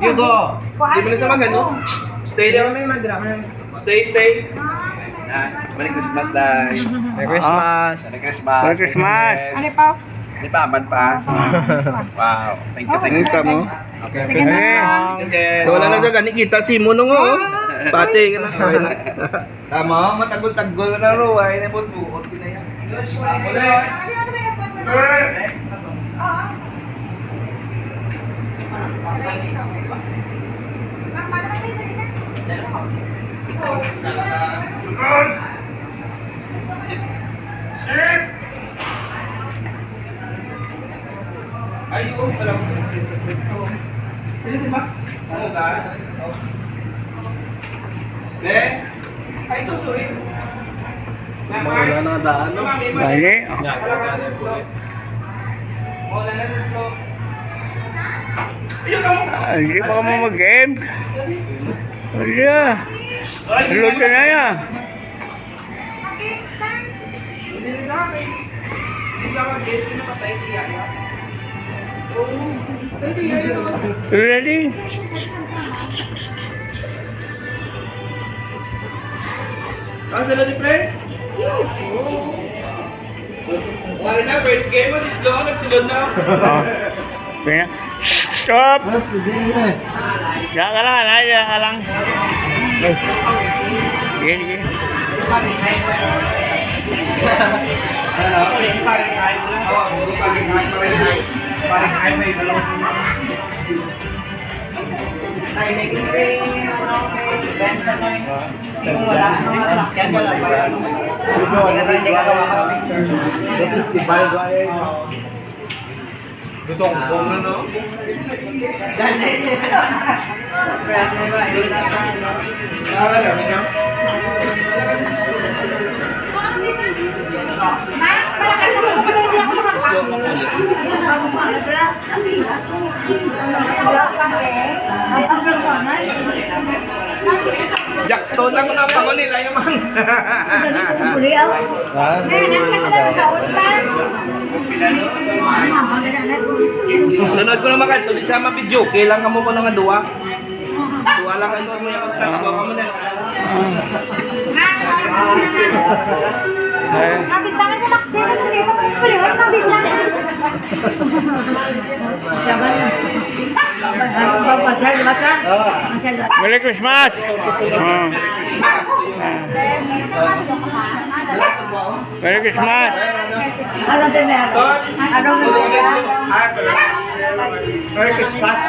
You go. Di ba na sa mga no? Stay there. Stay. Merry Christmas, Day. Merry Christmas. Merry Christmas. Merry Christmas. Ano pa? Di pa, man pa. Wow. Thank you. Kita mo? Okay. Wala na dyan, kita si mo nung pati ka na. Tama, matagol-tagol na ro. Ay, nabot-buot. Kinaya. Ulit. Ayun, alam mo. Ini si Mak. Mau gas. Le. Ay susuin. Wala na daan, no? Bali. Wala na slow. Ayun kamu. Hindi pa ka mo mag-game. Wala. Luto na yan. Ready? Sila ni Pre? Wala na, first game mo, slow, nagsilod na. Stop! Diyan ka lang, anay, diyan ka lang. Sige. Gustong bong na, no? Jackstone lang na pangon nila yaman. Sunod ko naman ka, tuloy sa mga video, kailangan mo ko ng duwa. Duwa lang ang mo yung duwa ka mo na. Mabisa ka sa taxi, ano dito? Pulihot, mabisa ka. Merry Christmas! Merry Christmas! Merry Christmas!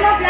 Ano